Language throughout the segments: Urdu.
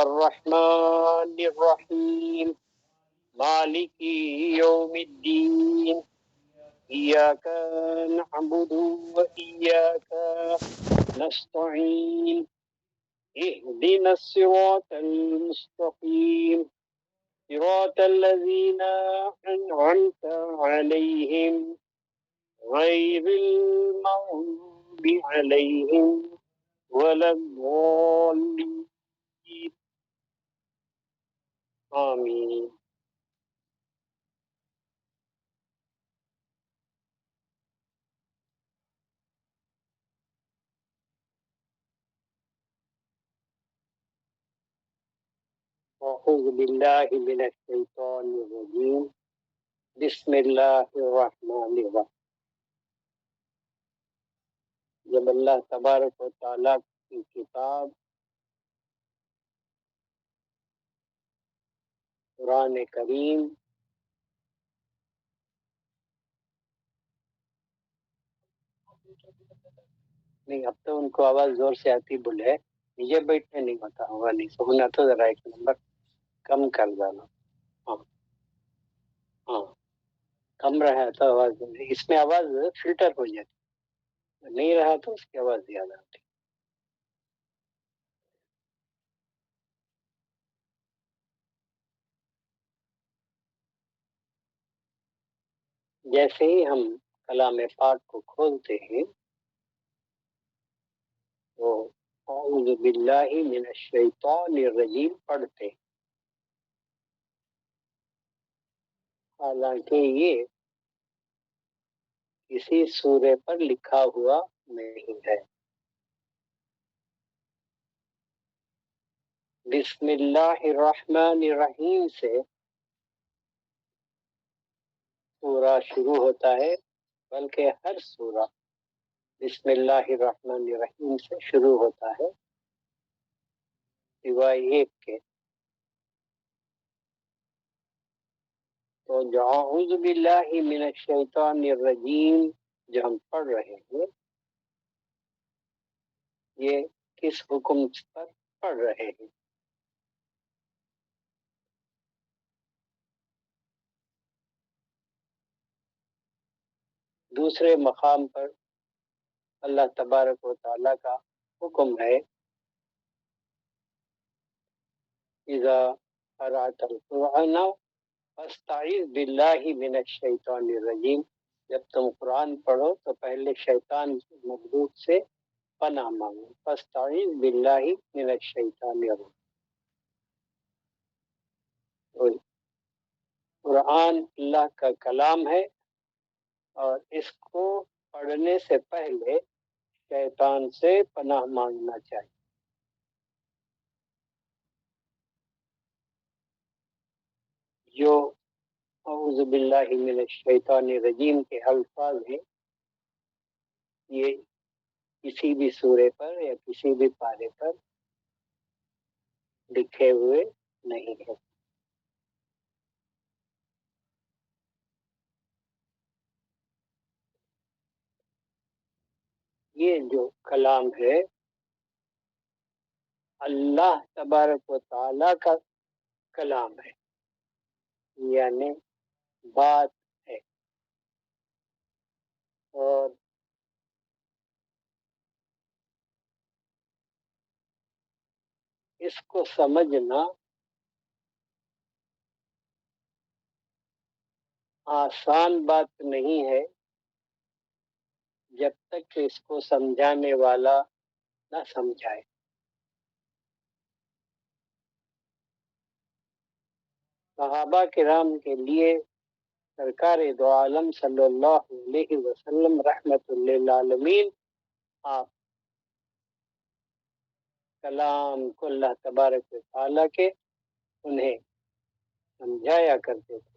الرحمن الرحیم مالک یوم الدین ایاک نعبد و ایاک نستعین اهدنا الصراط المستقیم صراط الذین أنعمت علیہم غیر المغضوب علیہم ولا الضالین آمین۔ اعوذ باللہ من الشیطان الرجیم، بسم اللہ الرحمن الرحیم۔ جب اللہ تبارک و تعالیٰ کی کتاب قرآن کریم نہیں، اب تو ان کو آواز زور سے آتی بولے نیچے بیٹھنے نہیں ہوتا ہوگا، نہیں سننا تو ذرا ایک نمبر کم کر جانا۔ ہاں ہاں، کم رہا تو آواز اس میں آواز فلٹر ہو جاتی، نہیں رہا تو اس کی آواز زیادہ آتی۔ جیسے ہی ہم کلام پاک کو کھولتے ہیں تو اعوذ باللہ من الشیطان الرجیم پڑھتے ہیں، حالانکہ یہ کسی سورے پر لکھا ہوا نہیں ہے۔ بسم اللہ الرحمن الرحیم سے سورہ شروع ہوتا ہے، بلکہ ہر سورہ بسم اللہ الرحمن الرحیم سے شروع ہوتا ہے سوائے ایک کے۔ تو جو اعوذ باللہ من الشیطان الرجیم جو ہم پڑھ رہے ہیں، یہ کس حکم پر پڑھ رہے ہیں؟ دوسرے مقام پر اللہ تبارک و تعالیٰ کا حکم ہے اذا قرأت القرآن فاستعذ باللہ من الشیطان الرجیم، جب تم قرآن پڑھو تو پہلے شیطان مردود سے پناہ مانگو، فاستعذ باللہ من الشیطان الرجیم۔ تو قرآن اللہ کا کلام ہے اور اس کو پڑھنے سے پہلے شیطان سے پناہ مانگنا چاہیے۔ جو اعوذ باللہ من الشیطان الرجیم کے الفاظ ہیں، یہ کسی بھی سورے پر یا کسی بھی پارے پر لکھے ہوئے نہیں ہیں۔ یہ جو کلام ہے اللہ تبارک و تعالی کا کلام ہے، یعنی بات ہے، اور اس کو سمجھنا آسان بات نہیں ہے جب تک کہ اس کو سمجھانے والا نہ سمجھائے۔ صحابہ کرام کے لیے سرکار دو عالم صلی اللہ علیہ وسلم رحمت للعالمین آپ کلام کو اللہ تبارک و تعالیٰ کے انہیں سمجھایا کرتے تھے۔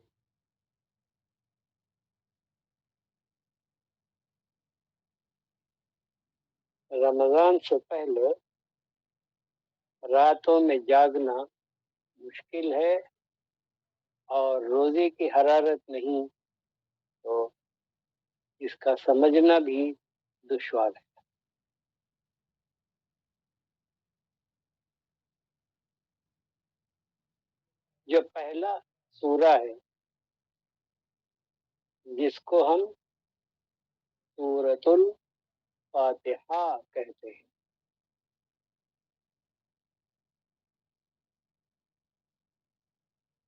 رمضان سے پہلے راتوں میں جاگنا مشکل ہے اور روزے کی حرارت نہیں تو اس کا سمجھنا بھی دشوار ہے۔ جو پہلا سورہ ہے جس کو ہم سورۃ الفاتحہ کہتے ہیں،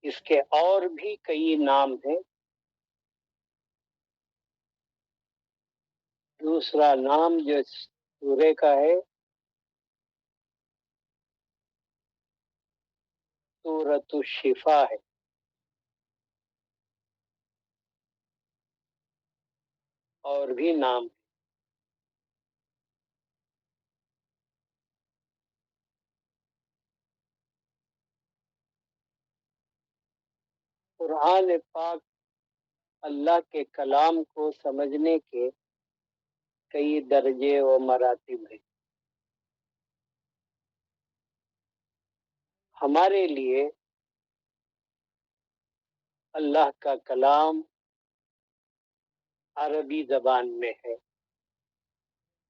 اس کے اور بھی کئی نام ہیں۔ دوسرا نام جو سورہ کا ہے سورۃ الشفا ہے۔ اور بھی نام ہیں۔ قرآن پاک اللہ کے کلام کو سمجھنے کے کئی درجے و مراتب ہیں۔ ہمارے لیے اللہ کا کلام عربی زبان میں ہے،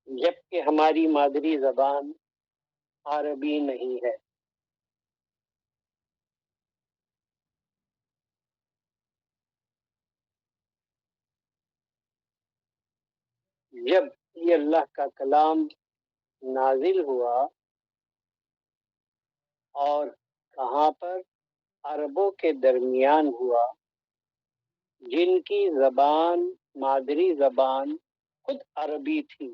جبکہ ہماری مادری زبان عربی نہیں ہے۔ جب یہ اللہ کا کلام نازل ہوا اور کہاں پر؟ عربوں کے درمیان ہوا، جن کی زبان مادری زبان خود عربی تھی۔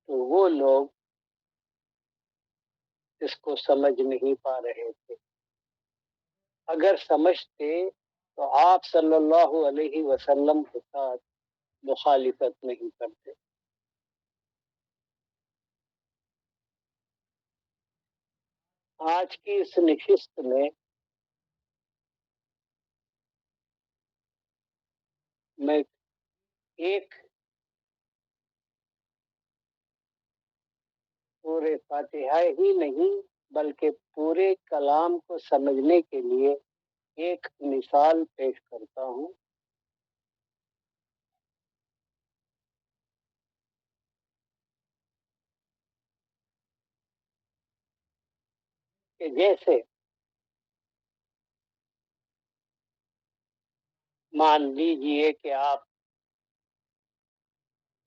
تو وہ لوگ اس کو سمجھ نہیں پا رہے تھے۔ اگر سمجھتے تو آپ صلی اللہ علیہ وسلم کے ساتھ مخالفت نہیں کرتے۔ آج کی اس نشست میں میں ایک پورے فاتحہ ہی نہیں بلکہ پورے کلام کو سمجھنے کے لیے ایک مثال پیش کرتا ہوں۔ کہ جیسے مان لیجئے کہ آپ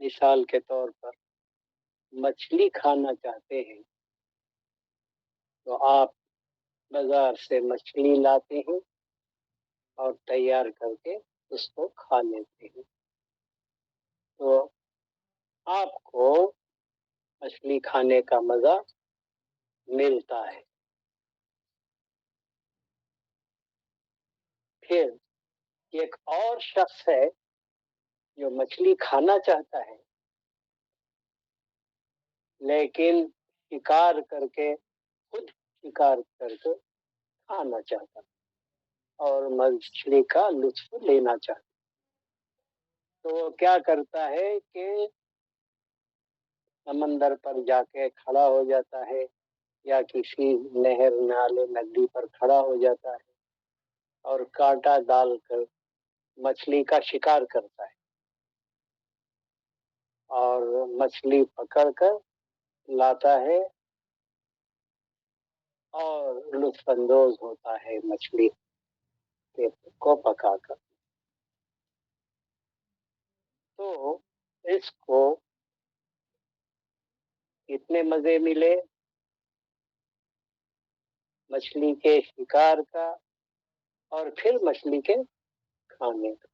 مثال کے طور پر مچھلی کھانا چاہتے ہیں، تو آپ بازار سے مچھلی لاتے ہیں اور تیار کر کے اس کو کھا لیتے ہیں، تو آپ کو مچھلی کھانے کا مزہ ملتا ہے۔ پھر ایک اور شخص ہے جو مچھلی کھانا چاہتا ہے لیکن شکار کر کے خود شکار کر کے کھانا چاہتا ہے اور مچھلی کا لطف لینا چاہتا ہے۔ تو وہ کیا کرتا ہے کہ سمندر پر جا کے کھڑا ہو جاتا ہے یا کسی نہر نالے ندی پر کھڑا ہو جاتا ہے اور کانٹا ڈال کر مچھلی کا شکار کرتا ہے اور مچھلی پکڑ کر لاتا ہے اور لطف اندوز ہوتا ہے مچھلی کو پکا کر۔ تو اس کو کتنے مزے ملے مچھلی کے شکار کا اور پھر مچھلی کے کھانے کا۔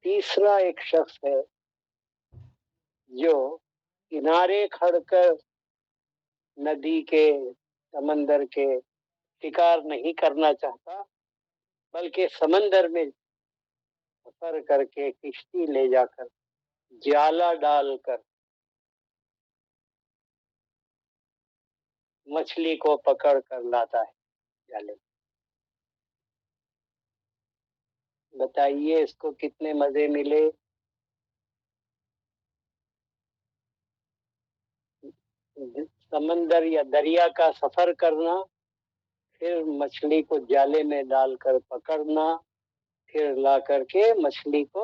تیسرا ایک شخص ہے جو کنارے کھڑ کر ندی کے سمندر کے شکار نہیں کرنا چاہتا بلکہ سمندر میں سفر کر کے کشتی لے جا کر جالا ڈال کر مچھلی کو پکڑ کر لاتا ہے جالے۔ بتائیے اس کو کتنے مزے ملے؟ سمندر یا دریا کا سفر کرنا، پھر مچھلی کو جالے میں ڈال کر پکڑنا، پھر لا کر کے مچھلی کو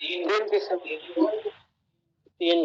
3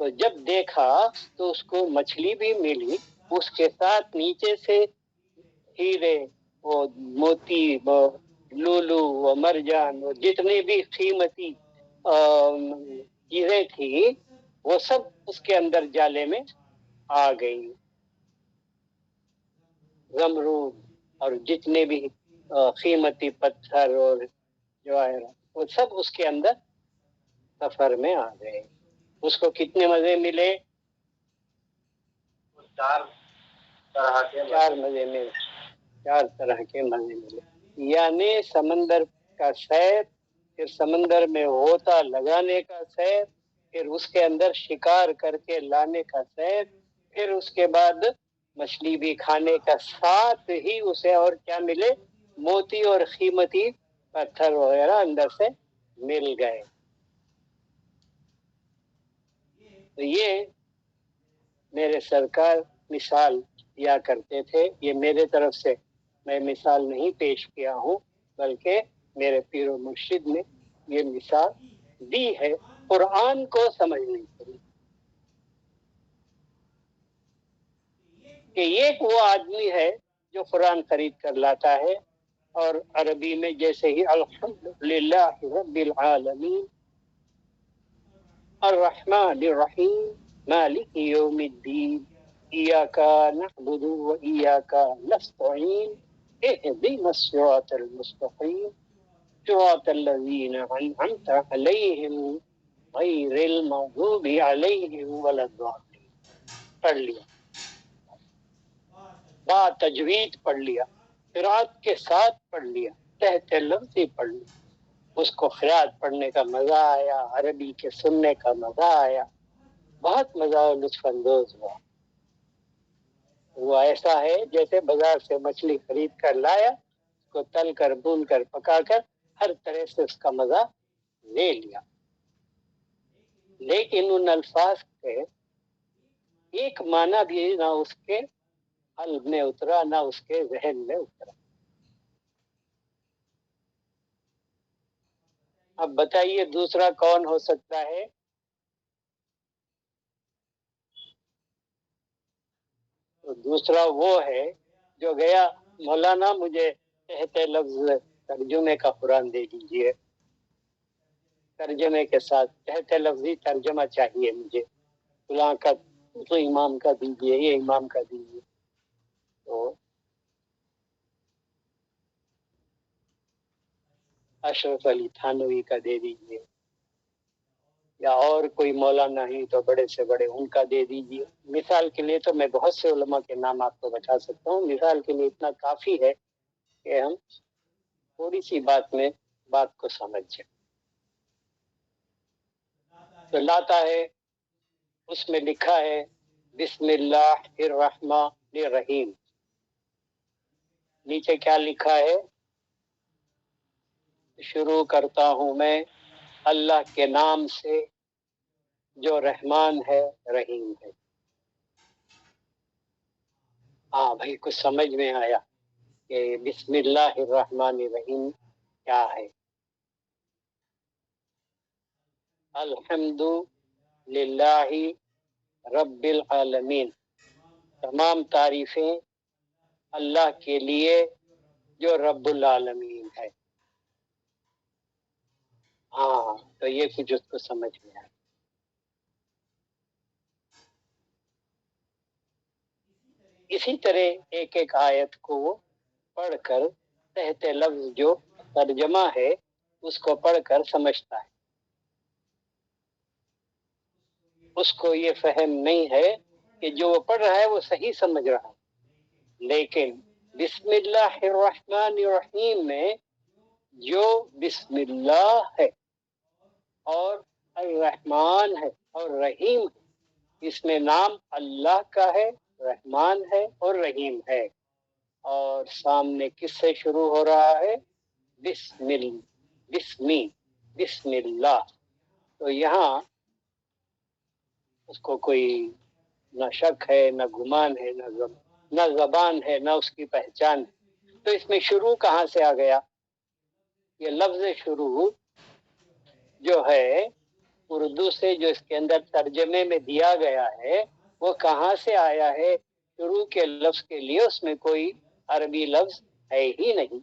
تو جب دیکھا تو اس کو مچھلی بھی ملی، اس کے ساتھ نیچے سے ہیرے، وہ موتی، وہ لولو، وہ مرجان، وہ جتنی بھی قیمتی چیزیں تھی وہ سب اس کے اندر جالے میں آ گئی. زمرود اور جتنے بھی قیمتی پتھر اور جواہرات وہ سب اس کے اندر سفر میں آ گئے. اس کو کتنے مزے ملے؟ چار طرح کے مزے ملے. یعنی سمندر کا سیر، پھر سمندر میں غوطہ لگانے کا سیر، پھر اس کے اندر شکار کر کے لانے کا سیر، پھر اس کے بعد مچھلی بھی کھانے کا، ساتھ ہی اسے اور کیا ملے؟ موتی اور قیمتی پتھر وغیرہ اندر سے مل گئے. تو یہ میرے سرکار مثال دیا کرتے تھے. یہ میرے طرف سے میں مثال نہیں پیش کیا ہوں، بلکہ میرے پیر و مرشد نے یہ مثال دی ہے قرآن کو سمجھنے کے لیے، کہ ایک وہ آدمی ہے جو قرآن خرید کر لاتا ہے اور عربی میں جیسے ہی الحمدللہ رب العالمین الرحمن الرحیم مالک یوم الدین ایاک نعبد و ایاک نستعین اهدنا الصراط المستقیم صراط الذین انعمت علیہم غیر المغضوب علیہم ولا الضالین. پڑھ لیا، با تجوید پڑھ لیا، قرات کے ساتھ پڑھ لیا، تحت لفظی پڑھ لیا. اس کو قرات پڑھنے کا مزہ آیا، عربی کے سننے کا مزہ آیا، بہت مزہ اور لطف اندوز ہوا. وہ ایسا ہے جیسے بازار سے مچھلی خرید کر لایا، اس کو تل کر بھون کر پکا کر ہر طرح سے اس کا مزہ لے لیا. لیکن ان الفاظ کے ایک معنی بھی نہ اس کے قلب میں اترا، نہ اس کے ذہن میں اترا. اب بتائیے دوسرا کون ہو سکتا ہے؟ تو دوسرا وہ ہے جو گیا، مولانا مجھے تحت لفظ ترجمے کا قرآن دے دیجئے، ترجمے کے ساتھ تحت لفظی ترجمہ چاہیے مجھے، فلاں کا تو امام کا دیجئے، یہ امام کا دیجئے. تو اشرف علی تھانوی کا دے دیجئے، یا اور کوئی مولانا نہیں تو بڑے سے بڑے ان کا دے دیجئے. مثال کے لیے تو میں بہت سے علماء کے نام آپ کو بتا سکتا ہوں، مثال کے لیے اتنا کافی ہے کہ ہم تھوڑی سی بات میں بات کو سمجھ جائیں. تو لاتا ہے، اس میں لکھا ہے بسم اللہ الرحمن الرحیم. نیچے کیا لکھا ہے؟ شروع کرتا ہوں میں اللہ کے نام سے جو رحمان ہے رحیم ہے. ہاں بھائی، کچھ سمجھ میں آیا کہ بسم اللہ الرحمن الرحیم کیا ہے؟ الحمد للہ رب العالمین، تمام تعریفیں اللہ کے لیے جو رب العالمین ہے. ہاں، تو یہ کچھ اس کو سمجھ میں آیا. اسی طرح ایک ایک آیت کو پڑھ کر تحت لفظ جو ترجمہ ہے اس کو پڑھ کر سمجھتا ہے. اس کو یہ فہم نہیں ہے کہ جو وہ پڑھ رہا ہے وہ صحیح سمجھ رہا ہے. لیکن بسم اللہ الرحمن الرحیم میں جو بسم اللہ ہے اور الرحمن ہے اور رحیم ہے، اس میں نام اللہ کا ہے، رحمان ہے اور رحیم ہے، اور سامنے کس سے شروع ہو رہا ہے؟ بسم اللہ. تو یہاں اس کو کوئی نہ شک ہے، نہ گمان ہے، نہ زبان ہے، نہ اس کی پہچان ہے. تو اس میں شروع کہاں سے آ گیا؟ یہ لفظ شروع جو ہے اردو سے جو اس کے اندر ترجمے میں دیا گیا ہے وہ کہاں سے آیا ہے؟ شروع کے لفظ کے لیے اس میں کوئی عربی لفظ ہے ہی نہیں.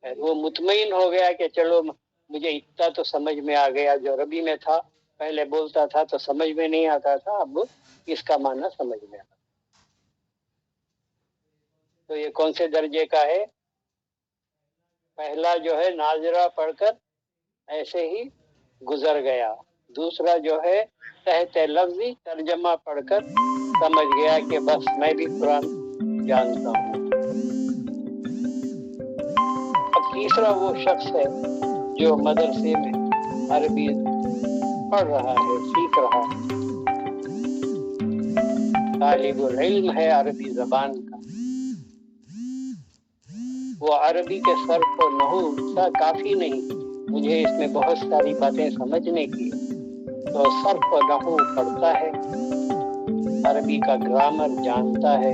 وہ مطمئن ہو گیا کہ چلو مجھے اتنا تو سمجھ میں آ گیا، جو عربی میں تھا پہلے بولتا تھا تو سمجھ میں نہیں آتا تھا، اب اس کا معنی سمجھ میں آتا. تو یہ کون سے درجے کا ہے؟ پہلا جو ہے ناظرہ پڑھ کر ایسے ہی گزر گیا، دوسرا جو ہے تحت لفظی ترجمہ پڑھ کر سمجھ گیا کہ بس میں بھی قرآن جانتا ہوں. اب تیسرا وہ شخص ہے جو مدرسے میں عربی پڑھ رہا ہے، سیکھ رہا ہے، طالب العلم ہے عربی زبان کا. وہ عربی کے صرف و نحو کافی نہیں، مجھے اس میں بہت ساری باتیں سمجھنے کی، تو صرف و نحو پڑھتا ہے، عربی کا گرامر جانتا ہے،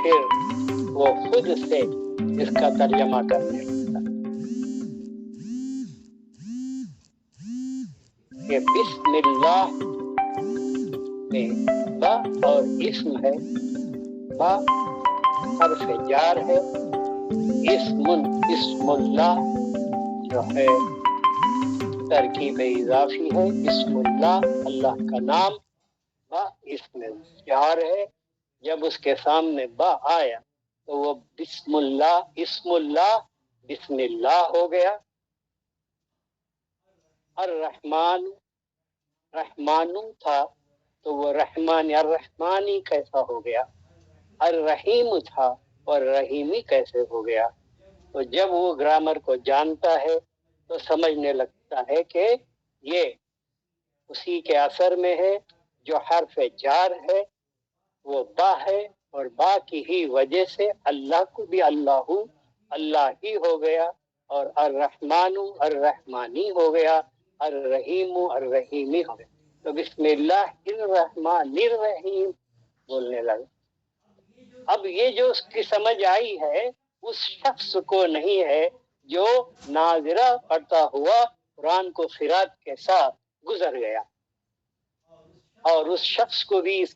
پھر وہ خود سے اس کا ترجمہ کرنے لگتا کہ بسم اللہ میں با اور اسم ہے، با حرف جار ہے، اسم اللہ جو ہے ترکیب اضافی ہے، اسم اللہ اللہ کا نام، با اسم جار ہے. جب اس کے سامنے با آیا تو وہ بسم اللہ، اسم اللہ بسم اللہ ہو گیا. الرحمن رحمان تھا تو وہ رحمان الرحمانی کیسا ہو گیا؟ الرحیم تھا اور رحیمی کیسے ہو گیا؟ تو جب وہ گرامر کو جانتا ہے تو سمجھنے لگتا ہے کہ یہ اسی کے اثر میں ہے. جو حرف جار ہے وہ با ہے، اور با کی ہی وجہ سے اللہ کو بھی اللہ ہی ہو گیا، اور الرحمن الرحمانی ہو گیا، الرحیم الرحیمی ہو گیا. تو بسم اللہ الرحمن الرحیم بولنے لگا. اب یہ جو اس کی سمجھ آئی ہے اس شخص کو نہیں ہے جو ناظرہ پڑھتا ہوا قرآن کو قرات کے ساتھ گزر گیا، اور اس شخص کو بھی اس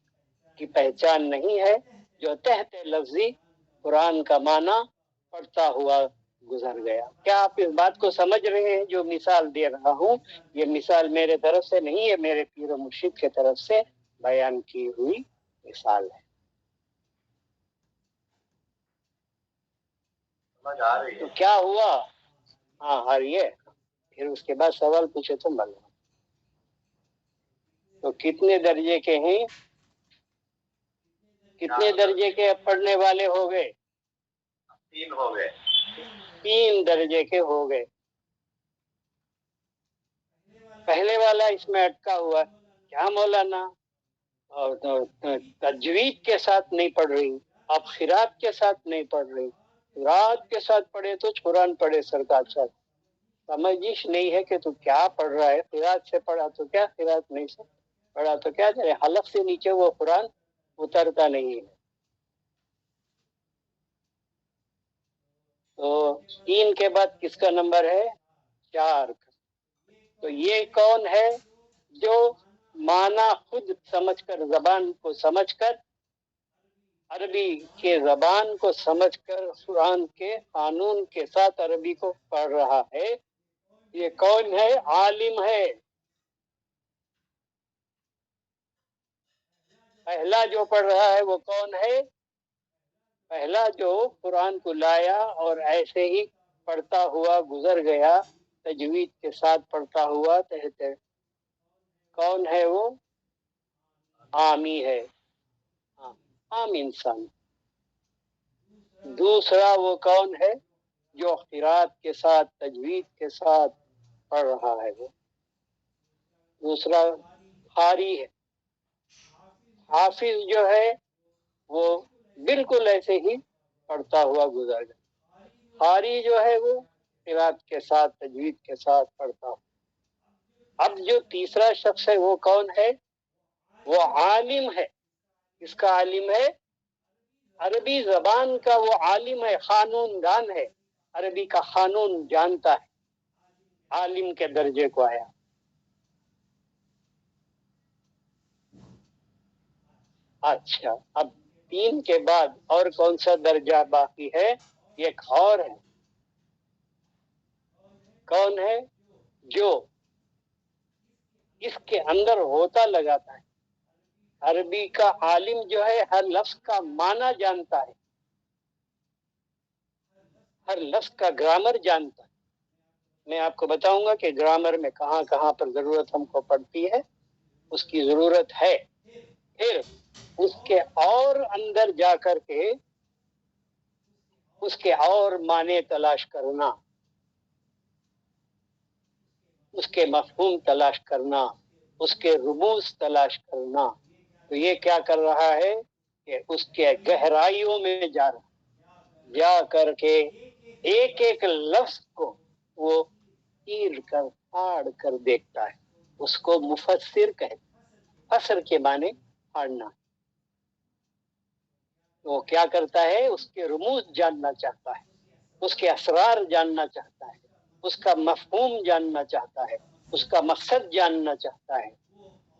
کی پہچان نہیں ہے جو تحت لفظی قرآن کا معنی پڑھتا ہوا گزر گیا. کیا آپ اس بات کو سمجھ رہے ہیں؟ جو مثال دے رہا ہوں یہ مثال میرے طرف سے نہیں ہے، میرے پیر و مرشد کے طرف سے بیان کی ہوئی مثال ہے. تو کیا ہوا؟ ہاں ہاریے، پھر اس کے بعد سوال پوچھے تو بل. تو کتنے درجے کے ہیں؟ کتنے درجے کے پڑھنے والے ہو گئے؟ 3 ہو گئے. 3 درجے کے ہو گئے. پہلے والا اس میں اٹکا ہوا کیا مولانا؟ اور تجوید کے ساتھ نہیں پڑھ رہی، اب قرات کے ساتھ نہیں پڑھ رہی. قرات کے ساتھ پڑھے تو قرآن پڑھے سرکار صاحب. سمجھش نہیں ہے کہ تو کیا پڑھ رہا ہے. قرات سے پڑھا تو کیا، قرات نہیں سے پڑھا تو کیا، حلق سے نیچے وہ قرآن اترتا نہیں ہے. تو 3 کے بعد کس کا نمبر ہے؟ 4 کا. تو یہ کون ہے جو معنی خود سمجھ کر، زبان کو سمجھ کر، عربی کے زبان کو سمجھ کر قرآن کے قانون کے ساتھ عربی کو پڑھ رہا ہے؟ یہ کون ہے؟ عالم ہے. پہلا جو پڑھ رہا ہے وہ کون ہے؟ پہلا جو قرآن کو لایا اور ایسے ہی پڑھتا ہوا گزر گیا، تجوید کے ساتھ پڑھتا ہوا تحت، کون ہے وہ؟ عامی ہے، عام انسان. دوسرا وہ کون ہے جو قرات کے ساتھ تجوید کے ساتھ پڑھ رہا ہے؟ وہ دوسرا قاری ہے. حافظ جو ہے وہ بالکل ایسے ہی پڑھتا ہوا گزر گیا. قاری جو ہے وہ قرات کے ساتھ تجوید کے ساتھ پڑھتا ہوا. اب جو تیسرا شخص ہے وہ کون ہے؟ وہ عالم ہے. اس کا عالم ہے عربی زبان کا، وہ عالم ہے، قانون دان ہے. عربی کا قانون جانتا ہے، عالم کے درجے کو آیا۔ اچھا، اب 3 کے بعد اور کون سا درجہ باقی ہے؟ ایک اور ہے۔ کون ہے؟ جو اس کے اندر ہوتا لگاتا ہے۔ عربی کا عالم جو ہے ہر لفظ کا معنی جانتا ہے، ہر لفظ کا گرامر جانتا ہے۔ میں آپ کو بتاؤں گا کہ گرامر میں کہاں کہاں پر ضرورت ہم کو پڑتی ہے، اس کی ضرورت ہے۔ پھر اس کے اور اندر جا کر کے اس کے اور معنی تلاش کرنا، اس کے مفہوم تلاش کرنا، اس کے رموز تلاش کرنا۔ تو یہ کیا کر رہا ہے کہ اس کے گہرائیوں میں جا کر کے ایک ایک لفظ کو وہ چیر کر پھاڑ کر دیکھتا ہے۔ اس کو مفسر کہتے ہیں، فسر کے معنی پھاڑنا۔ وہ کیا کرتا ہے؟ اس کے رموز جاننا چاہتا ہے، اس کے اسرار جاننا چاہتا ہے، اس کا مفہوم جاننا چاہتا ہے، اس کا مقصد جاننا چاہتا ہے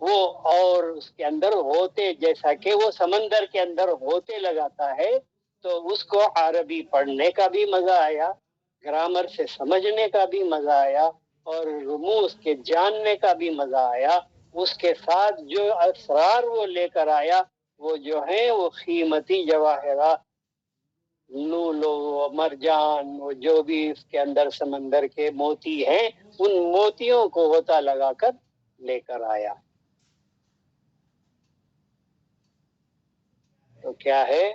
وہ۔ اور اس کے اندر ہوتے، جیسا کہ وہ سمندر کے اندر ہوتے لگاتا ہے، تو اس کو عربی پڑھنے کا بھی مزہ آیا، گرامر سے سمجھنے کا بھی مزہ آیا، اور رموز کے جاننے کا بھی مزہ آیا۔ اس کے ساتھ جو اسرار وہ لے کر آیا، وہ جو ہیں وہ قیمتی جواہرات، لولو مرجان، وہ جو بھی اس کے اندر سمندر کے موتی ہیں، ان موتیوں کو ہوتا لگا کر لے کر آیا۔ تو کیا ہے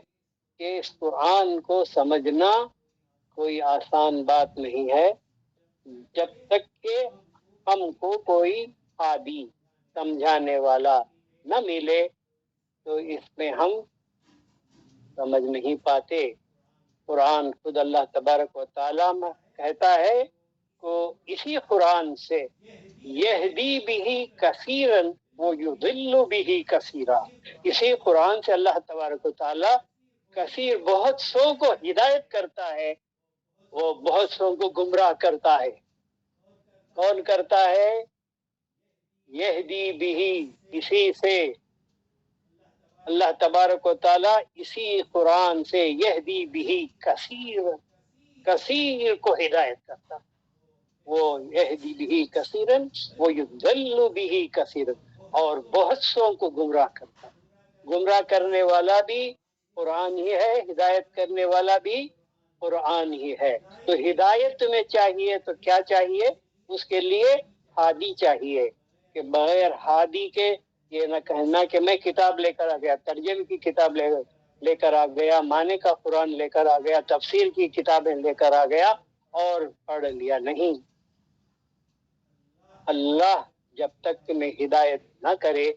کہ اس قرآن کو سمجھنا کوئی آسان بات نہیں ہے، جب تک کہ ہم کو کوئی عادی سمجھانے والا نہ ملے تو اس میں ہم سمجھ نہیں پاتے۔ قرآن خود اللہ تبارک و تعالیٰ میں کہتا ہے کہ اسی قرآن سے یہدی بہ کثیرا ویضل بہ کثیرا، اسی قرآن سے اللہ تبارک و تعالیٰ کثیر بہت سو کو ہدایت کرتا ہے، وہ بہت سو کو گمراہ کرتا ہے۔ کون کرتا ہے؟ یہدی بہ، اسی سے اللہ تبارک و تعالیٰ اسی قرآن سے یہدی بہ کثیر کو ہدایت کرتا، وہ یہدی بہ کثیرا ویضل بہ کثیرا، اور بہت سو کو گمراہ کرتا۔ گمراہ کرنے والا بھی قرآن ہی ہے، ہدایت کرنے والا بھی قرآن ہی ہے۔ تو ہدایت میں چاہیے تو کیا چاہیے؟ اس کے لیے ہادی چاہیے، کہ بغیر ہادی کے یہ نہ کہنا کہ میں کتاب لے کر آ گیا، ترجمے کی کتاب لے کر آ گیا، معنی کا قرآن لے کر آ گیا، تفسیر کی کتابیں لے کر آ گیا اور پڑھ لیا۔ نہیں، اللہ جب تک میں ہدایت نہ کرے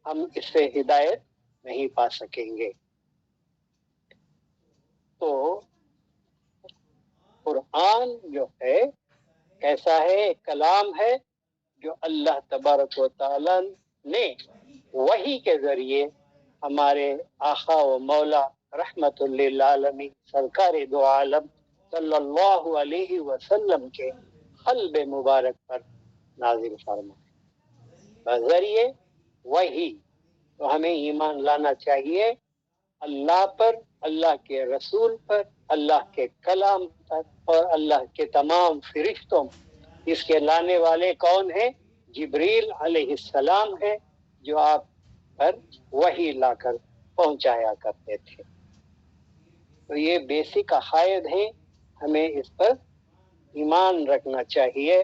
ہم اس سے ہدایت نہیں پا سکیں گے۔ تو قرآن جو ہے ایسا ہے، کلام ہے جو اللہ تبارک و تعالی نے وحی کے ذریعے ہمارے آقا و مولا رحمت للعالمین سرکار دو عالم صلی اللہ علیہ وسلم کے قلب مبارک پر نازل فرمائے بذریعے وحی۔ تو ہمیں ایمان لانا چاہیے اللہ پر، اللہ کے رسول پر، اللہ کے کلام پر، اور اللہ کے تمام فرشتوں۔ اس کے لانے والے کون ہیں؟ جبریل علیہ السلام ہے، جو آپ پر وحی لا کر پہنچایا کرتے تھے۔ تو یہ بیسک عقائد ہیں، ہمیں اس پر ایمان رکھنا چاہیے۔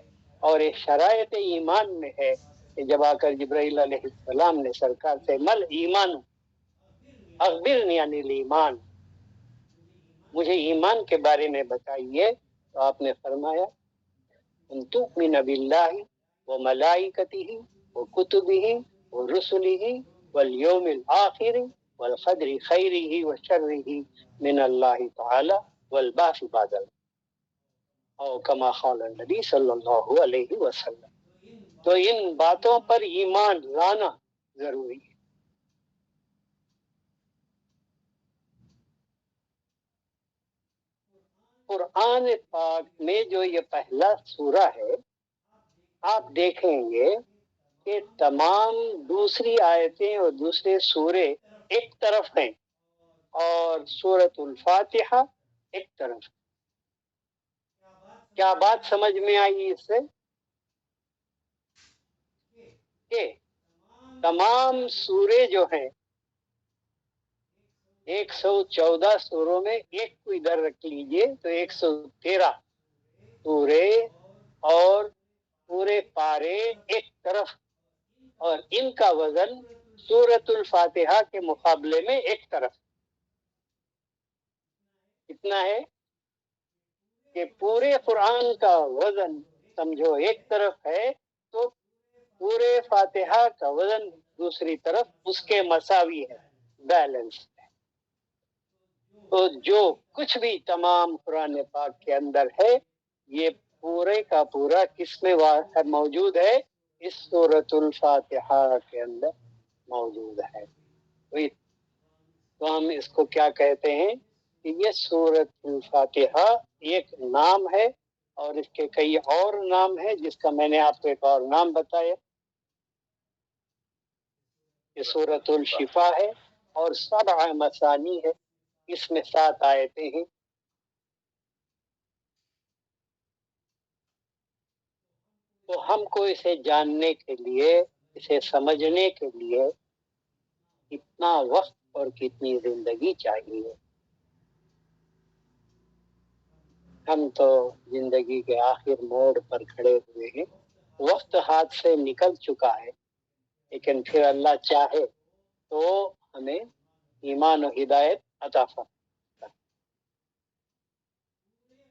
اور یہ شرائط ایمان میں ہے کہ جب آ کر جبرائیل علیہ السلام نے سرکار سے مل ایمان اخبرنی عن الایمان، مجھے ایمان کے بارے میں بتائیے، تو آپ نے فرمایا ان تؤمن باللہ وملائکتہ وکتبہ ورسلہ والیوم الآخر والقدر خیرہ وشرہ من اللہ تعالی والبعث بعد الموت، او کما قال النبی صلی اللہ علیہ وسلم۔ تو ان باتوں پر ایمان لانا ضروری ہے۔ قرآن پاک میں جو یہ پہلا سورہ ہے، آپ دیکھیں گے کہ تمام دوسری آیتیں اور دوسرے سورے ایک طرف ہیں اور سورۃ الفاتحہ ایک طرف۔ کیا بات سمجھ میں آئی اس سے؟ کہ تمام سورے جو ہیں 114 سوروں میں ایک کو ادھر رکھ لیجئے تو 113 سورے اور پورے پارے ایک طرف، اور ان کا وزن سورۃ الفاتحہ کے مقابلے میں ایک طرف اتنا ہے کہ پورے قرآن کا وزن سمجھو ایک طرف ہے تو پورے فاتحہ کا وزن دوسری طرف اس کے مساوی ہے، بیلنس ہے۔ تو جو کچھ بھی تمام قرآن پاک کے اندر ہے یہ پورے کا پورا کس میں موجود ہے؟ اس سورۃ الفاتحہ کے اندر موجود ہے۔ تو ہم اس کو کیا کہتے ہیں کہ یہ سورۃ الفاتحہ ایک نام ہے، اور اس کے کئی اور نام ہیں جس کا میں نے آپ کو ایک اور نام بتایا، یہ سورۃ الشفا ہے، اور 7 مثانی ہے، اس میں 7 آیتیں ہیں۔ تو ہم کو اسے جاننے کے لیے، اسے سمجھنے کے لیے کتنا وقت اور کتنی زندگی چاہیے؟ ہم تو زندگی کے آخر موڑ پر کھڑے ہوئے ہیں، وقت ہاتھ سے نکل چکا ہے، لیکن پھر اللہ چاہے تو ہمیں ایمان و ہدایت عطا فرمائے۔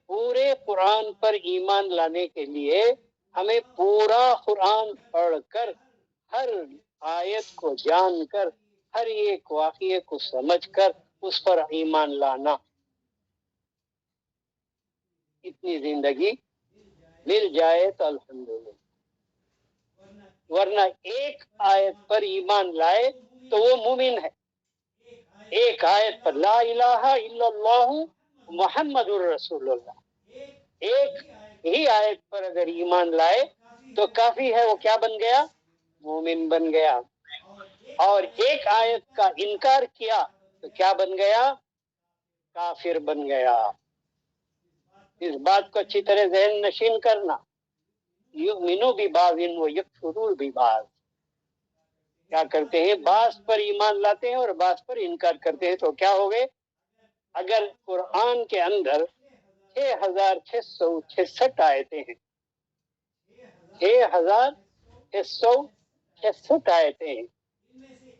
پورے قرآن پر ایمان لانے کے لیے ہمیں پورا قرآن پڑھ کر، ہر آیت کو جان کر، ہر ایک واقعے کو سمجھ کر اس پر ایمان لانا۔ اتنی زندگی مل جائے تو الحمدللہ، ورنہ ایک آیت پر ایمان لائے تو وہ مومن ہے۔ ایک آیت پر لا الہ الا اللہ محمد الرسول اللہ، ایک ہی آیت پر اگر ایمان لائے تو کافی ہے، وہ کیا بن گیا؟ مومن بن گیا۔ اور ایک آیت کا انکار کیا تو کیا بن گیا؟ کافر بن گیا۔ اس بات کو اچھی طرح ذہن نشین کرنا، یؤمنو ببعض و یکفرون ببعض، کیا کرتے ہیں؟ بعض پر ایمان لاتے ہیں اور بعض پر انکار کرتے ہیں۔ تو کیا ہو گئے؟ اگر قرآن کے اندر 6666 آیتیں ہیں، 6666 آیتیں ہیں،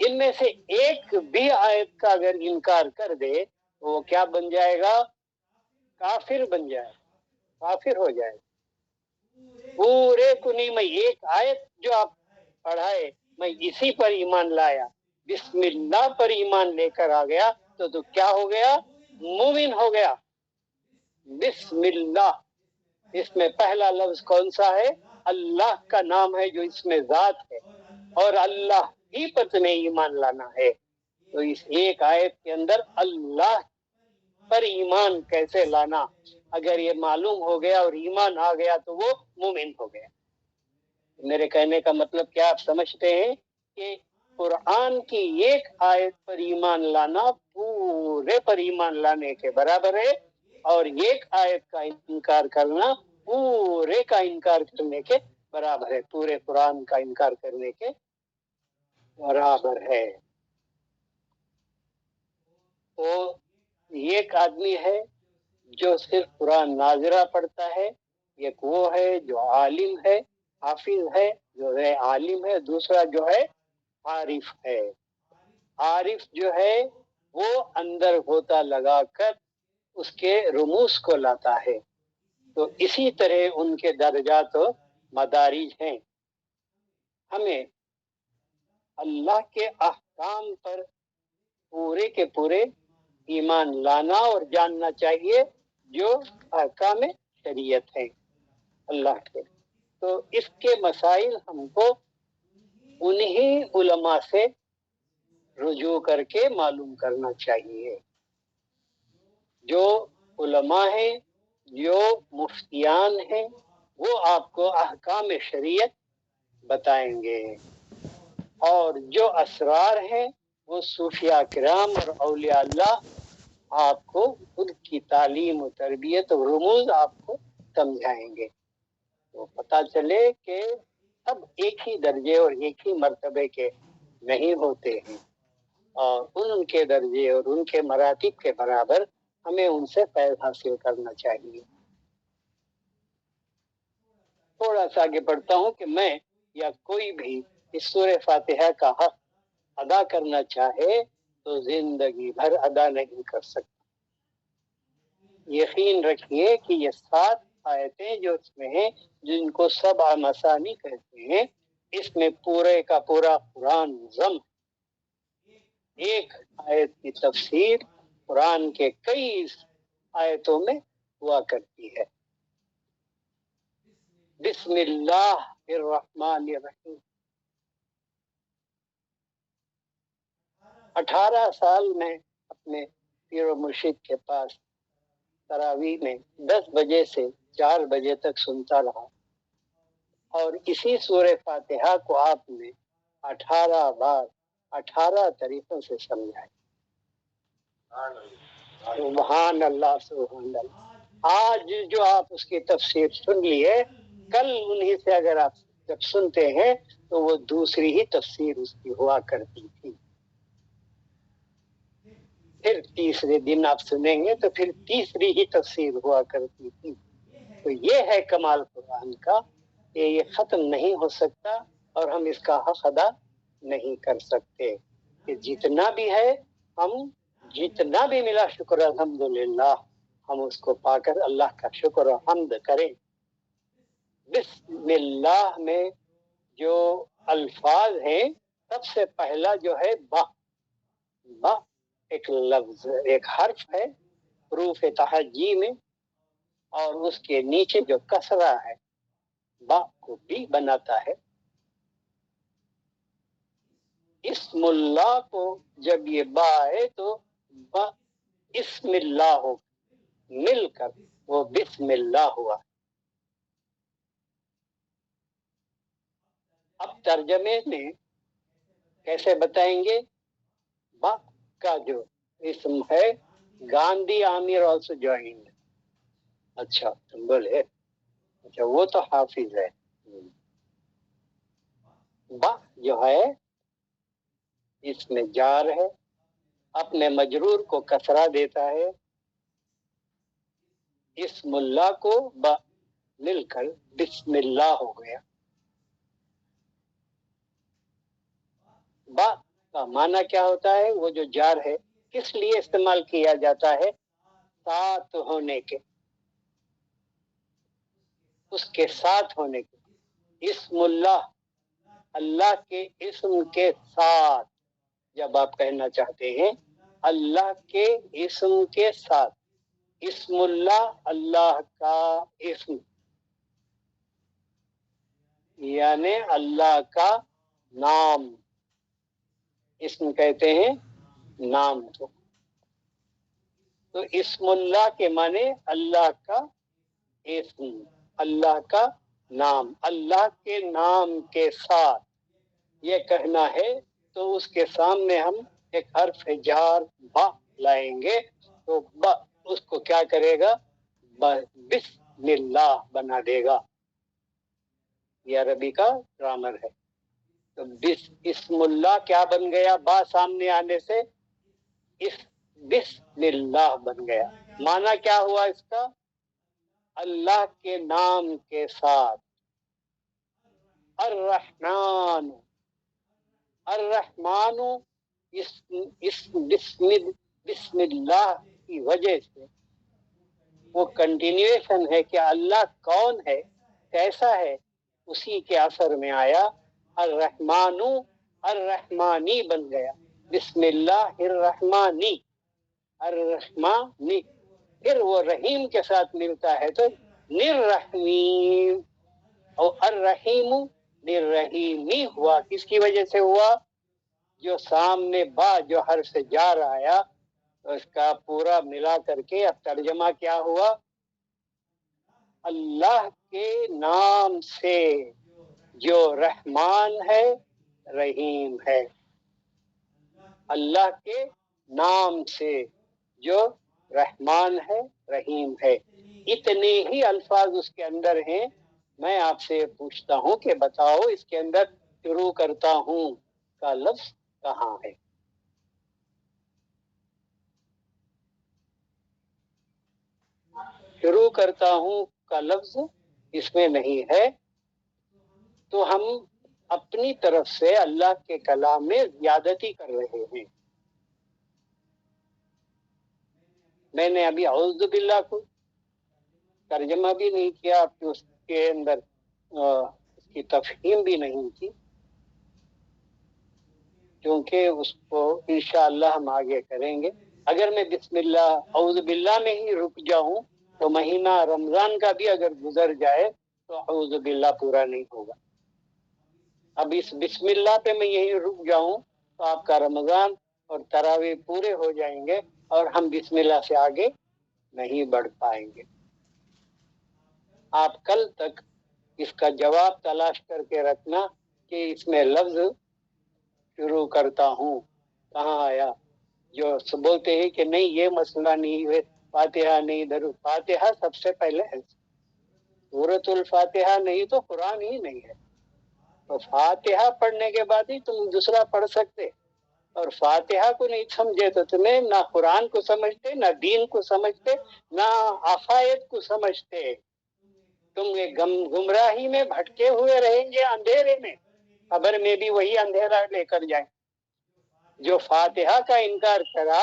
ان میں سے ایک بھی آیت کا اگر انکار کر دے تو وہ کیا بن جائے گا؟ کافر بن جائے گا، کافر ہو جائے گا۔ پورے کو نہیں، میں ایک آیت جو آپ پڑھائے میں اسی پر ایمان لایا، بسم اللہ پر ایمان لے کر آ گیا تو کیا ہو گیا؟ مومن ہو گیا۔ بسم اللہ، اس میں پہلا لفظ کون سا ہے؟ اللہ کا نام ہے جو اس میں ذات ہے، اور اللہ ہی پر تمہیں ایمان لانا ہے۔ تو اس ایک آیت کے اندر اللہ پر ایمان کیسے لانا، اگر یہ معلوم ہو گیا اور ایمان آ گیا تو وہ مومن ہو گیا۔ میرے کہنے کا مطلب کیا آپ سمجھتے ہیں کہ قرآن کی ایک آیت پر ایمان لانا پورے پر ایمان لانے کے برابر ہے، اور ایک آیت کا انکار کرنا پورے کا انکار کرنے کے برابر ہے، پورے قرآن کا انکار کرنے کے برابر ہے۔ تو ایک آدمی ہے جو صرف قرآن ناظرہ پڑھتا ہے، ایک وہ ہے جو عالم ہے، حافظ ہے، جو ہے عالم ہے، دوسرا جو ہے عارف ہے۔ عارف جو ہے وہ اندر ہوتا لگا کر اس کے رموز کو لاتا ہے۔ تو اسی طرح ان کے درجات و مدارج ہیں۔ ہمیں اللہ کے احکام پر پورے کے پورے ایمان لانا اور جاننا چاہیے جو احکام شریعت ہیں اللہ کے۔ تو اس کے مسائل ہم کو انہی علماء سے رجوع کر کے معلوم کرنا چاہیے۔ جو علماء ہیں جو مفتیان ہیں وہ آپ کو احکام شریعت بتائیں گے، اور جو اسرار ہیں وہ صوفیاء کرام اور اولیاء اللہ آپ کو خود کی تعلیم و تربیت و رموز آپ کو سمجھائیں گے، تو پتہ چلے کہ سب ایک ہی درجے اور ایک ہی مرتبے کے نہیں ہوتے ہیں، اور ان کے درجے اور ان کے مراتب کے برابر ہمیں ان سے فیض حاصل کرنا چاہیے۔ تھوڑا سا آگے بڑھتا ہوں کہ میں یا کوئی بھی اس سورہ فاتحہ کا حق ادا کرنا چاہے تو زندگی بھر ادا نہیں کر سکتا۔ یقین رکھیے کہ یہ 7 آیتیں جو اس میں ہیں، جن کو سبع مثانی کہتے ہیں، اس میں پورے کا پورا قرآن ضم، ایک آیت کی تفسیر قرآن کے کئی آیتوں میں ہوا کرتی ہے۔ بسم اللہ الرحمن الرحیم۔ 18 سال میں اپنے پیر و مرشد کے پاس تراویح میں 10 بجے سے 4 بجے تک سنتا رہا، اور اسی سورہ فاتحہ کو آپ نے 18 بار 18 طریقوں سے سمجھایا۔ سبحان اللہ سبحان اللہ۔ آج جو آپ اس کی تفسیر سن لیے، کل انہی سے اگر آپ جب سنتے ہیں تو وہ دوسری ہی تفسیر اس کی ہوا کرتی تھی۔ پھر تیسرے دن آپ سنیں گے تو پھر تیسری ہی تفسیر ہوا کرتی تھی۔ تو یہ ہے کمال قرآن کا کہ یہ ختم نہیں ہو سکتا اور ہم اس کا حق ادا نہیں کر سکتے، کہ جتنا بھی ہے، ہم جتنا بھی ملا شکر الحمدللہ، ہم اس کو پا کر اللہ کا شکر و حمد کریں۔ بسم اللہ میں جو الفاظ ہیں، سب سے پہلا جو ہے با۔ با ایک لفظ، ایک حرف ہے حروف تہجی میں، اور اس کے نیچے جو کسرہ ہے با کو بھی بناتا ہے۔ اسم اللہ کو جب یہ با ہے تو با اسم اللہ ہو، مل کر وہ بسم اللہ ہوا۔ اب ترجمے میں کیسے بتائیں گے؟ با کا جو اسم ہے، گاندھی عامر آلسو جوائنڈ۔ اچھا تم بولے، اچھا وہ تو حافظ ہے۔ با جو ہے اس میں جار ہے، اپنے مجرور کو کسرہ دیتا ہے، اسم اللہ کو با مل کر بسم اللہ ہو گیا۔ با کا معنی کیا ہوتا ہے؟ وہ جو جار ہے کس لیے استعمال کیا جاتا ہے؟ ساتھ ہونے کے، اس کے ساتھ ہونے کے۔ اسم اللہ، اللہ کے اسم کے ساتھ، جب آپ کہنا چاہتے ہیں اللہ کے اسم کے ساتھ، اسم اللہ اللہ کا اسم، یعنی اللہ کا نام، اسم کہتے ہیں نام کو۔ تو اسم اللہ کے معنی اللہ کا اسم، اللہ کا نام، اللہ کے نام کے ساتھ یہ کہنا ہے، تو اس کے سامنے ہم ایک حرف جار با لائیں گے، تو با اس کو کیا کرے گا؟ بسم اللہ بنا دے گا۔ یہ عربی کا گرامر ہے۔ تو اسم اللہ کیا بن گیا؟ با سامنے آنے سے بسم اللہ بن گیا۔ معنی کیا ہوا اس کا؟ اللہ کے نام کے ساتھ۔ الرحمن، الرحمن اس بسم اللہ کی وجہ سے وہ کنٹینیویشن ہے کہ اللہ کون ہے، کیسا ہے، اسی کے اثر میں آیا الرحمن الرحمانی بن گیا۔ بسم اللہ الرحمانی، الرحمانی، پھر وہ رحیم کے ساتھ ملتا ہے تو نررحیم، اور الرحیم نررحیمی ہوا۔ کس کی وجہ سے ہوا؟ جو سامنے با جو حرف سے جار آیا، تو اس کا پورا ملا کر کے اب ترجمہ کیا ہوا؟ اللہ کے نام سے جو رحمان ہے رحیم ہے، اللہ کے نام سے جو رحمان ہے رحیم ہے، اتنے ہی الفاظ اس کے اندر ہیں۔ میں آپ سے پوچھتا ہوں کہ بتاؤ اس کے اندر شروع کرتا ہوں کا لفظ کہاں ہے؟ شروع کرتا ہوں کا لفظ اس میں نہیں ہے، تو ہم اپنی طرف سے اللہ کے کلام میں زیادتی کر رہے ہیں۔ میں نے ابھی اعوذ باللہ کو ترجمہ بھی نہیں کیا، اس کے اندر اس کی تفہیم بھی نہیں کی، کیونکہ اس کو انشاءاللہ ہم آگے کریں گے۔ اگر میں بسم اللہ اعوذ باللہ میں ہی رک جاؤں تو مہینہ رمضان کا بھی اگر گزر جائے تو اعوذ باللہ پورا نہیں ہوگا۔ اب اس بسم اللہ پہ میں یہی رک جاؤں تو آپ کا رمضان اور تراویح پورے ہو جائیں گے اور ہم بسم اللہ سے آگے نہیں بڑھ پائیں گے۔ آپ کل تک اس کا جواب تلاش کر کے رکھنا کہ اس میں لفظ شروع کرتا ہوں کہاں آیا۔ جو بولتے ہیں کہ نہیں یہ مسئلہ نہیں ہے، فاتحہ نہیں، درود فاتحہ سب سے پہلے ہے، سورۃ الفاتحہ نہیں تو قرآن ہی نہیں ہے۔ تو فاتحہ پڑھنے کے بعد ہی تم دوسرا پڑھ سکتے، اور فاتحہ کو نہیں سمجھے تو تمہیں نہ قرآن کو سمجھتے، نہ دین کو سمجھتے، نہ عقائد کو سمجھتے۔ تم گمراہی میں بھٹکے ہوئے رہیں گے، اندھیرے میں، قبر میں بھی وہی اندھیرا لے کر جائیں۔ جو فاتحہ کا انکار کرا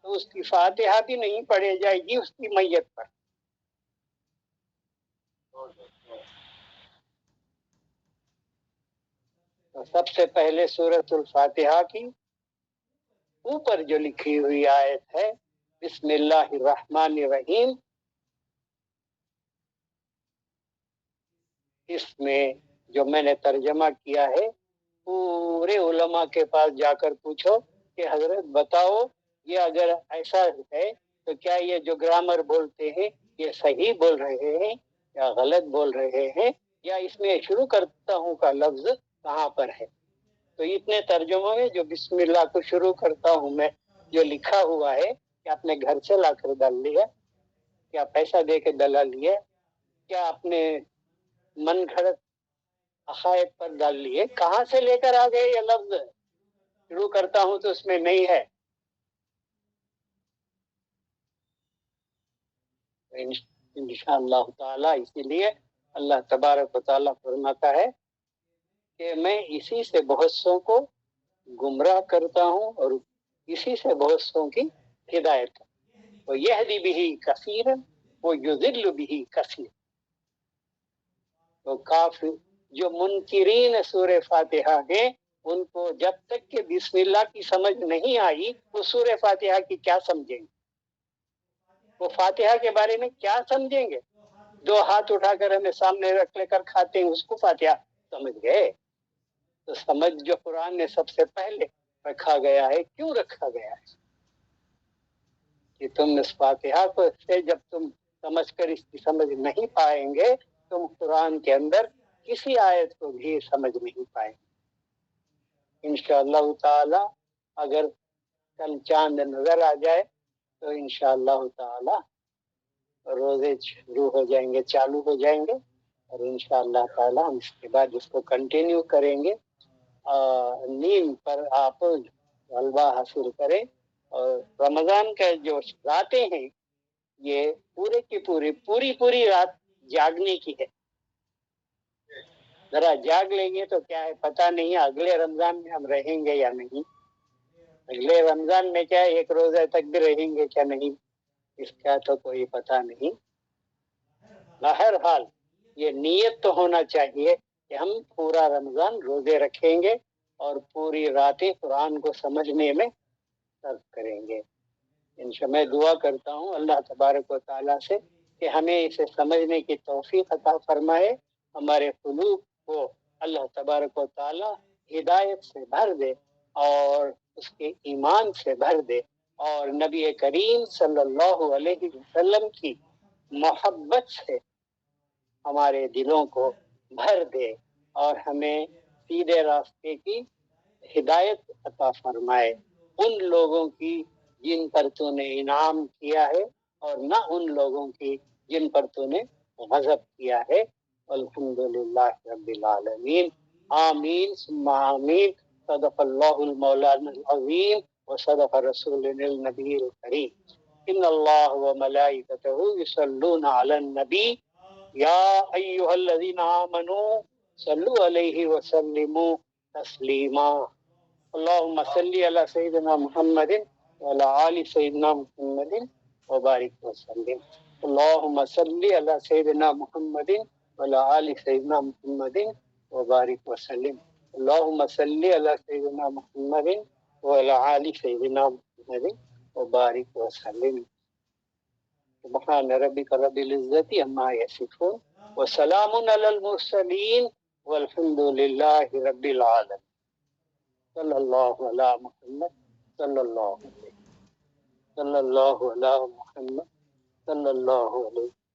تو اس کی فاتحہ بھی نہیں پڑھی جائے گی اس کی میت پر۔ تو سب سے پہلے سورۃ الفاتحہ کی اوپر جو لکھی ہوئی آیت ہے بسم اللہ الرحمن الرحیم، اس میں جو میں نے ترجمہ کیا ہے، پورے علماء کے پاس جا کر پوچھو کہ حضرت بتاؤ یہ اگر ایسا ہے تو کیا یہ جو گرامر بولتے ہیں یہ صحیح بول رہے ہیں یا غلط بول رہے ہیں، یا اس میں شروع کرتا ہوں کا لفظ کہاں پر ہے؟ تو اتنے ترجموں میں جو بسم اللہ کو شروع کرتا ہوں میں جو لکھا ہوا ہے، کہ آپ نے گھر سے لا کر ڈال لیا، کیا پیسہ دے کے ڈلا لیا، کیا اپنے من گھڑت عقائد پر ڈال لیے، کہاں سے لے کر آ گئے یہ لفظ؟ شروع کرتا ہوں تو اس میں نہیں ہے۔ انشاءاللہ تعالی اسی لیے اللہ تبارک و تعالی فرماتا ہے کہ میں اسی سے بہت سوں کو گمراہ کرتا ہوں اور اسی سے بہت سوں کی ہدایت کرتا ہوں۔ تو یہدی بہ کثیرا ویضل بہ کثیرا۔ تو کافر جو منکرین سورہ فاتحہ ہیں، ان کو جب تک کہ بسم اللہ کی سمجھ نہیں آئی وہ سورہ فاتحہ کی کیا سمجھیں گے؟ وہ فاتحہ کے بارے میں کیا سمجھیں گے؟ دو ہاتھ اٹھا کر ہمیں سامنے رکھ لے کر کھاتے ہیں، اس کو فاتحہ سمجھ گئے؟ تو سمجھ جو قرآن نے سب سے پہلے رکھا گیا ہے، کیوں رکھا گیا ہے؟ کہ تم اس فاتحہ کو سے جب تم سمجھ کر اس کی سمجھ نہیں پائیں گے، تم قرآن کے اندر کسی آیت کو بھی سمجھ نہیں پائیں گے۔ انشاءاللہ تعالی اگر کل چاند نظر آ جائے تو انشاءاللہ تعالی روزے شروع ہو جائیں گے، چالو ہو جائیں گے، اور انشاءاللہ تعالی ہم اس کے بعد اس کو کنٹینیو کریں گے۔ نیند پر آپ غلبہ حاصل کریں، اور رمضان کا جو راتیں ہیں یہ پورے کی پوری رات جاگنے کی ہے۔ ذرا جاگ لیں گے تو کیا ہے پتہ نہیں اگلے رمضان میں ہم رہیں گے یا نہیں، اگلے رمضان میں کیا ایک روزہ تک بھی رہیں گے کیا نہیں، اس کا تو کوئی پتہ نہیں۔ بہرحال یہ نیت تو ہونا چاہیے کہ ہم پورا رمضان روزے رکھیں گے اور پوری راتیں قرآن کو سمجھنے میں صرف کریں گے۔ انشاءاللہ میں دعا کرتا ہوں اللہ تبارک و تعالیٰ سے کہ ہمیں اسے سمجھنے کی توفیق عطا فرمائے، ہمارے قلوب کو اللہ تبارک و تعالیٰ ہدایت سے بھر دے اور اس کے ایمان سے بھر دے، اور نبی کریم صلی اللہ علیہ وسلم کی محبت سے ہمارے دلوں کو بھر دے اور ہمیں سیدھے راستے کی ہدایت عطا فرمائے، ان لوگوں کی جن پر تو نے انعام کیا ہے اور نہ ان لوگوں کی جن پر تو نے غضب کیا ہے۔ الحمدللہ رب العالمین، آمین ثم آمین۔ صدق اللہ المولانا العظیم وصدق رسول النبی الکریم۔ ان اللہ وملائکتہ یصلون علی النبی یا ایھا الذین آمنوا صلوا علیہ وسلموا تسلیما۔ اللهم صل على سيدنا محمد وعلى آل سيدنا محمد وبارك وسلم۔ اللهم صل على سيدنا محمد وعلى آل سيدنا محمد وبارك وسلم۔ اللهم صل على سيدنا محمد وعلى آل سيدنا محمد وبارك وسلم۔ سبحان ربك رب العزة عما يصفون وسلام على المرسلين والحمد لله رب العالمين۔ صلی اللہ علی محمد صلی اللہ علیہ، صلی اللہ علی محمد صلی اللہ علیہ۔